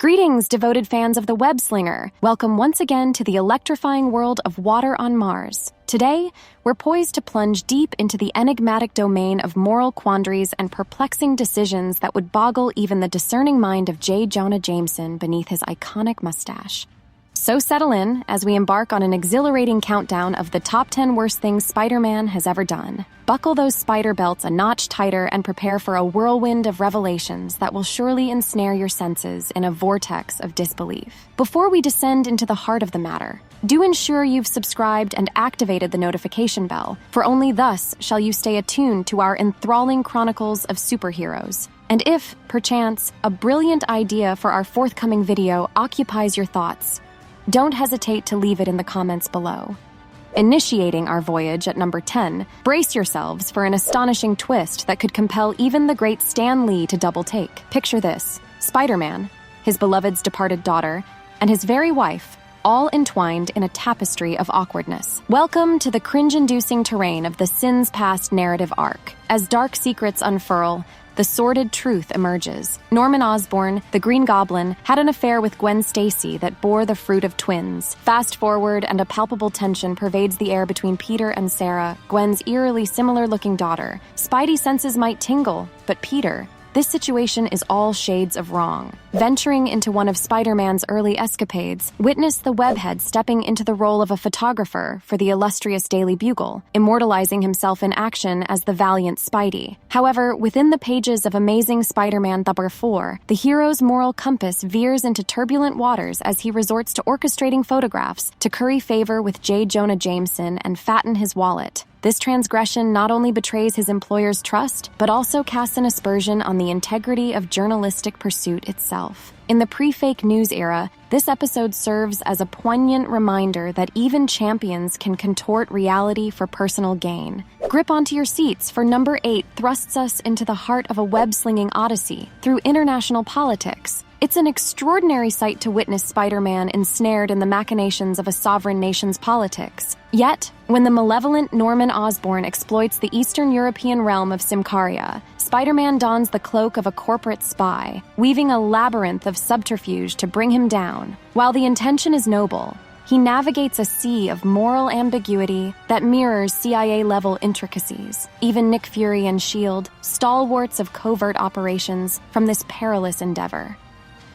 Greetings, devoted fans of the web-slinger. Welcome once again to the electrifying world of water on Mars. Today, we're poised to plunge deep into the enigmatic domain of moral quandaries and perplexing decisions that would boggle even the discerning mind of J. Jonah Jameson beneath his iconic mustache. So settle in as we embark on an exhilarating countdown of the top 10 worst things Spider-Man has ever done. Buckle those spider belts a notch tighter and prepare for a whirlwind of revelations that will surely ensnare your senses in a vortex of disbelief. Before we descend into the heart of the matter, do ensure you've subscribed and activated the notification bell, for only thus shall you stay attuned to our enthralling chronicles of superheroes. And if, perchance, a brilliant idea for our forthcoming video occupies your thoughts, don't hesitate to leave it in the comments below. Initiating our voyage at number 10, brace yourselves for an astonishing twist that could compel even the great Stan Lee to double take. Picture this: Spider-Man, his beloved's departed daughter, and his very wife, all entwined in a tapestry of awkwardness. Welcome to the cringe-inducing terrain of the Sins Past narrative arc. As dark secrets unfurl, the sordid truth emerges. Norman Osborn, the Green Goblin, had an affair with Gwen Stacy that bore the fruit of twins. Fast forward, and a palpable tension pervades the air between Peter and Sarah, Gwen's eerily similar-looking daughter. Spidey senses might tingle, but Peter, this situation is all shades of wrong. Venturing into one of Spider-Man's early escapades, witness the webhead stepping into the role of a photographer for the illustrious Daily Bugle, immortalizing himself in action as the valiant Spidey. However, within the pages of Amazing Spider-Man number 4, the hero's moral compass veers into turbulent waters as he resorts to orchestrating photographs to curry favor with J. Jonah Jameson and fatten his wallet. This transgression not only betrays his employer's trust, but also casts an aspersion on the integrity of journalistic pursuit itself. In the pre-fake news era, this episode serves as a poignant reminder that even champions can contort reality for personal gain. Grip onto your seats, for number 8 thrusts us into the heart of a web-slinging odyssey through international politics. It's an extraordinary sight to witness Spider-Man ensnared in the machinations of a sovereign nation's politics. Yet, when the malevolent Norman Osborn exploits the Eastern European realm of Symkaria, Spider-Man dons the cloak of a corporate spy, weaving a labyrinth of subterfuge to bring him down. While the intention is noble, he navigates a sea of moral ambiguity that mirrors CIA-level intricacies. Even Nick Fury and S.H.I.E.L.D., stalwarts of covert operations, from this perilous endeavor.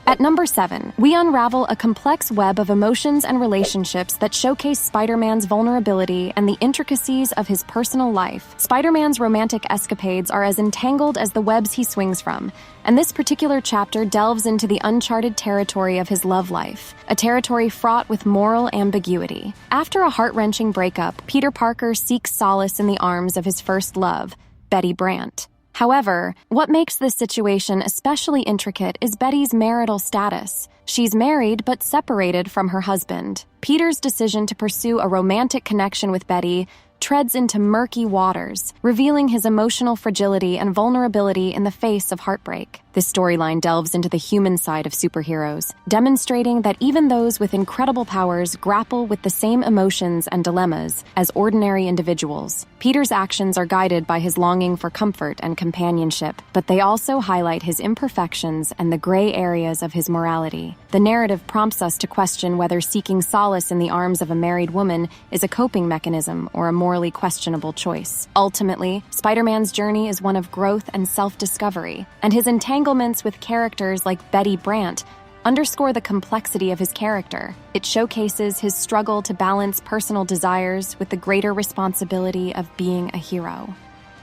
At number 7, we unravel a complex web of emotions and relationships that showcase Spider-Man's vulnerability and the intricacies of his personal life. Spider-Man's romantic escapades are as entangled as the webs he swings from, and this particular chapter delves into the uncharted territory of his love life, a territory fraught with moral ambiguity. After a heart-wrenching breakup, Peter Parker seeks solace in the arms of his first love, Betty Brant. However, what makes this situation especially intricate is Betty's marital status. She's married but separated from her husband. Peter's decision to pursue a romantic connection with Betty treads into murky waters, revealing his emotional fragility and vulnerability in the face of heartbreak. This storyline delves into the human side of superheroes, demonstrating that even those with incredible powers grapple with the same emotions and dilemmas as ordinary individuals. Peter's actions are guided by his longing for comfort and companionship, but they also highlight his imperfections and the gray areas of his morality. The narrative prompts us to question whether seeking solace in the arms of a married woman is a coping mechanism or a morally questionable choice. Ultimately, Spider-Man's journey is one of growth and self-discovery, and his entanglements with characters like Betty Brant underscore the complexity of his character. It showcases his struggle to balance personal desires with the greater responsibility of being a hero.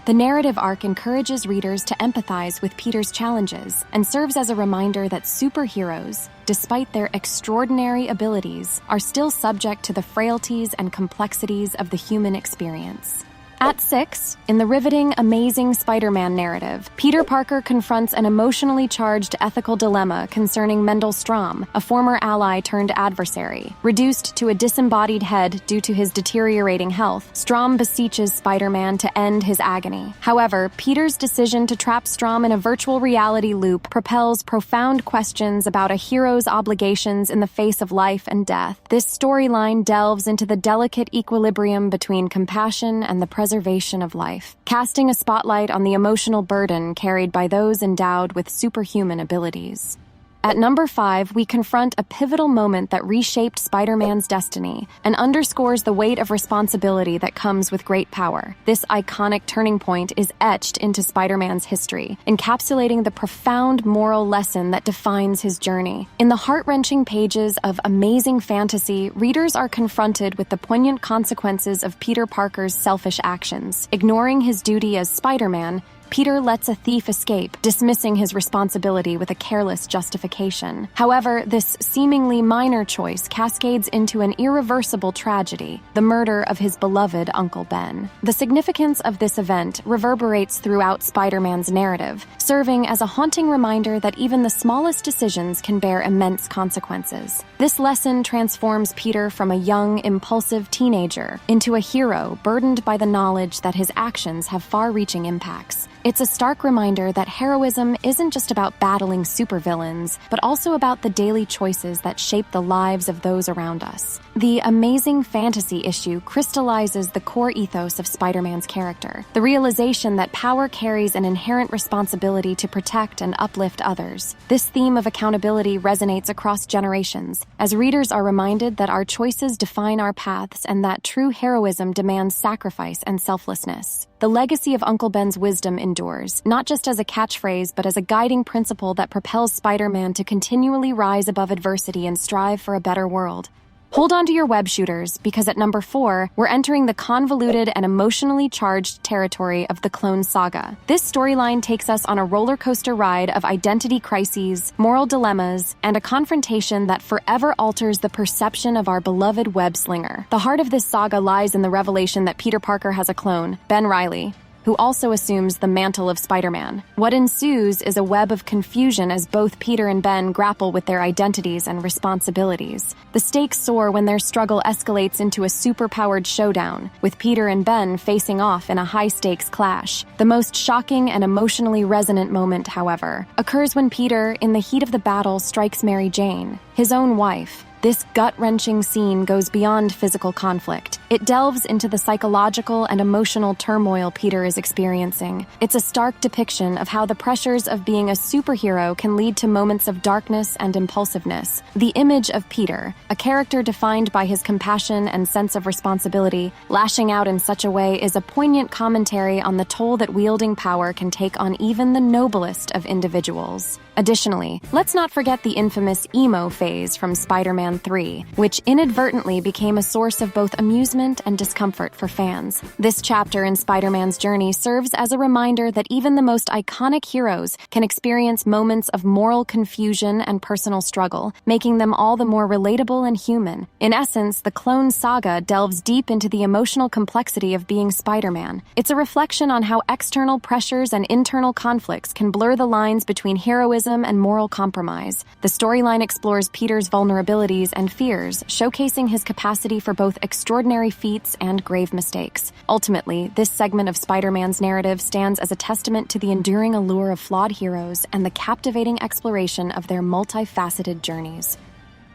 The narrative arc encourages readers to empathize with Peter's challenges and serves as a reminder that superheroes, despite their extraordinary abilities, are still subject to the frailties and complexities of the human experience. At 6, in the riveting Amazing Spider-Man narrative, Peter Parker confronts an emotionally charged ethical dilemma concerning Mendel Stromm, a former ally turned adversary. Reduced to a disembodied head due to his deteriorating health, Stromm beseeches Spider-Man to end his agony. However, Peter's decision to trap Stromm in a virtual reality loop propels profound questions about a hero's obligations in the face of life and death. This storyline delves into the delicate equilibrium between compassion and the preservation of life, casting a spotlight on the emotional burden carried by those endowed with superhuman abilities. At number 5, we confront a pivotal moment that reshaped Spider-Man's destiny and underscores the weight of responsibility that comes with great power. This iconic turning point is etched into Spider-Man's history, encapsulating the profound moral lesson that defines his journey. In the heart-wrenching pages of Amazing Fantasy, readers are confronted with the poignant consequences of Peter Parker's selfish actions. Ignoring his duty as Spider-Man, Peter lets a thief escape, dismissing his responsibility with a careless justification. However, this seemingly minor choice cascades into an irreversible tragedy, the murder of his beloved Uncle Ben. The significance of this event reverberates throughout Spider-Man's narrative, serving as a haunting reminder that even the smallest decisions can bear immense consequences. This lesson transforms Peter from a young, impulsive teenager into a hero burdened by the knowledge that his actions have far-reaching impacts. It's a stark reminder that heroism isn't just about battling supervillains, but also about the daily choices that shape the lives of those around us. The Amazing Fantasy issue crystallizes the core ethos of Spider-Man's character, the realization that power carries an inherent responsibility to protect and uplift others. This theme of accountability resonates across generations, as readers are reminded that our choices define our paths and that true heroism demands sacrifice and selflessness. The legacy of Uncle Ben's wisdom endures, not just as a catchphrase, but as a guiding principle that propels Spider-Man to continually rise above adversity and strive for a better world. Hold on to your web shooters, because at number 4, we're entering the convoluted and emotionally charged territory of the Clone Saga. This storyline takes us on a roller coaster ride of identity crises, moral dilemmas, and a confrontation that forever alters the perception of our beloved web-slinger. The heart of this saga lies in the revelation that Peter Parker has a clone, Ben Reilly, who also assumes the mantle of Spider-Man. What ensues is a web of confusion as both Peter and Ben grapple with their identities and responsibilities. The stakes soar when their struggle escalates into a superpowered showdown, with Peter and Ben facing off in a high-stakes clash. The most shocking and emotionally resonant moment, however, occurs when Peter, in the heat of the battle, strikes Mary Jane, his own wife. This gut-wrenching scene goes beyond physical conflict. It delves into the psychological and emotional turmoil Peter is experiencing. It's a stark depiction of how the pressures of being a superhero can lead to moments of darkness and impulsiveness. The image of Peter, a character defined by his compassion and sense of responsibility, lashing out in such a way is a poignant commentary on the toll that wielding power can take on even the noblest of individuals. Additionally, let's not forget the infamous emo phase from Spider-Man 3, which inadvertently became a source of both amusement and discomfort for fans. This chapter in Spider-Man's journey serves as a reminder that even the most iconic heroes can experience moments of moral confusion and personal struggle, making them all the more relatable and human. In essence, the Clone Saga delves deep into the emotional complexity of being Spider-Man. It's a reflection on how external pressures and internal conflicts can blur the lines between heroism and moral compromise. The storyline explores Peter's vulnerabilities and fears, showcasing his capacity for both extraordinary feats and grave mistakes. Ultimately, this segment of Spider-Man's narrative stands as a testament to the enduring allure of flawed heroes and the captivating exploration of their multifaceted journeys.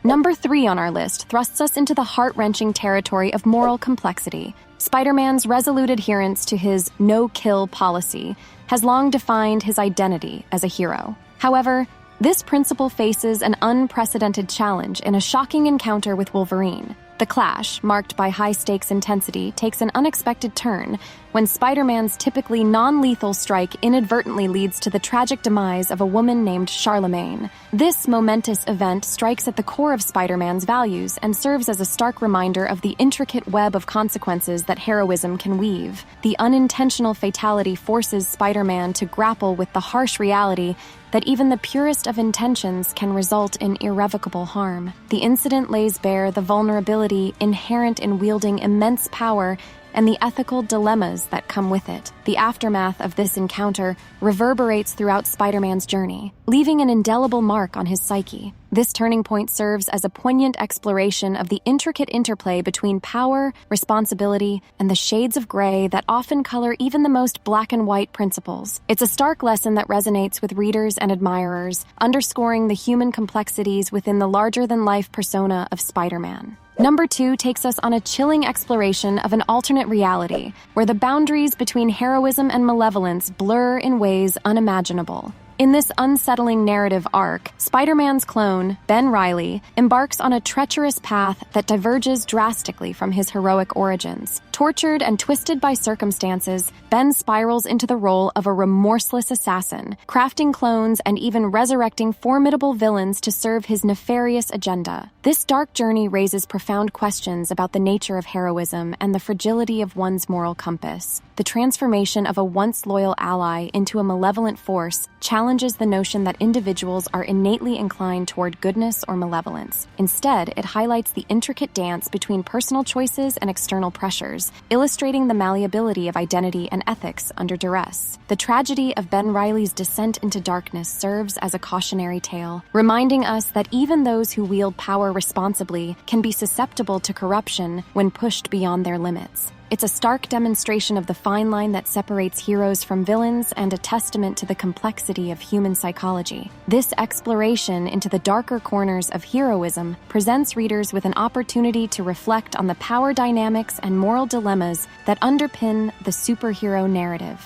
Number 3 on our list thrusts us into the heart-wrenching territory of moral complexity. Spider-Man's resolute adherence to his no-kill policy has long defined his identity as a hero. However, this principle faces an unprecedented challenge in a shocking encounter with Wolverine. The clash, marked by high-stakes intensity, takes an unexpected turn when Spider-Man's typically non-lethal strike inadvertently leads to the tragic demise of a woman named Charlemagne. This momentous event strikes at the core of Spider-Man's values and serves as a stark reminder of the intricate web of consequences that heroism can weave. The unintentional fatality forces Spider-Man to grapple with the harsh reality that even the purest of intentions can result in irrevocable harm. The incident lays bare the vulnerability inherent in wielding immense power and the ethical dilemmas that come with it. The aftermath of this encounter reverberates throughout Spider-Man's journey, leaving an indelible mark on his psyche. This turning point serves as a poignant exploration of the intricate interplay between power, responsibility, and the shades of gray that often color even the most black and white principles. It's a stark lesson that resonates with readers and admirers, underscoring the human complexities within the larger-than-life persona of Spider-Man. Number 2 takes us on a chilling exploration of an alternate reality, where the boundaries between heroism and malevolence blur in ways unimaginable. In this unsettling narrative arc, Spider-Man's clone, Ben Reilly, embarks on a treacherous path that diverges drastically from his heroic origins. Tortured and twisted by circumstances, Ben spirals into the role of a remorseless assassin, crafting clones and even resurrecting formidable villains to serve his nefarious agenda. This dark journey raises profound questions about the nature of heroism and the fragility of one's moral compass. The transformation of a once loyal ally into a malevolent force challenges the notion that individuals are innately inclined toward goodness or malevolence. Instead, it highlights the intricate dance between personal choices and external pressures, illustrating the malleability of identity and ethics under duress. The tragedy of Ben Reilly's descent into darkness serves as a cautionary tale, reminding us that even those who wield power responsibly can be susceptible to corruption when pushed beyond their limits. It's a stark demonstration of the fine line that separates heroes from villains and a testament to the complexity of human psychology. This exploration into the darker corners of heroism presents readers with an opportunity to reflect on the power dynamics and moral dilemmas that underpin the superhero narrative.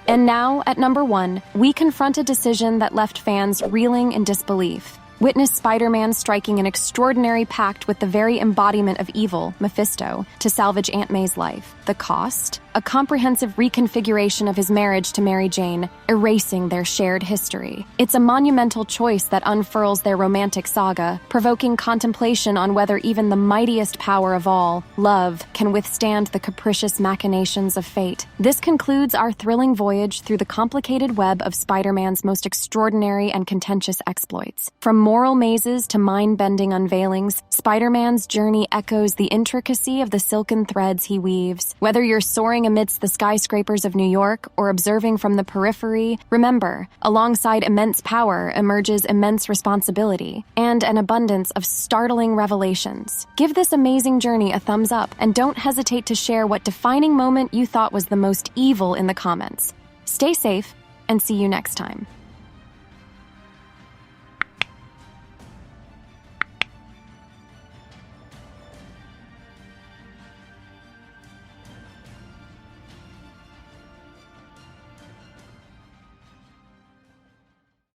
And now, at number 1, we confront a decision that left fans reeling in disbelief. Witness Spider-Man striking an extraordinary pact with the very embodiment of evil, Mephisto, to salvage Aunt May's life. The cost? A comprehensive reconfiguration of his marriage to Mary Jane, erasing their shared history. It's a monumental choice that unfurls their romantic saga, provoking contemplation on whether even the mightiest power of all, love, can withstand the capricious machinations of fate. This concludes our thrilling voyage through the complicated web of Spider-Man's most extraordinary and contentious exploits. From moral mazes to mind-bending unveilings, Spider-Man's journey echoes the intricacy of the silken threads he weaves. Whether you're soaring amidst the skyscrapers of New York or observing from the periphery, remember, alongside immense power emerges immense responsibility and an abundance of startling revelations. Give this amazing journey a thumbs up and don't hesitate to share what defining moment you thought was the most evil in the comments. Stay safe and see you next time.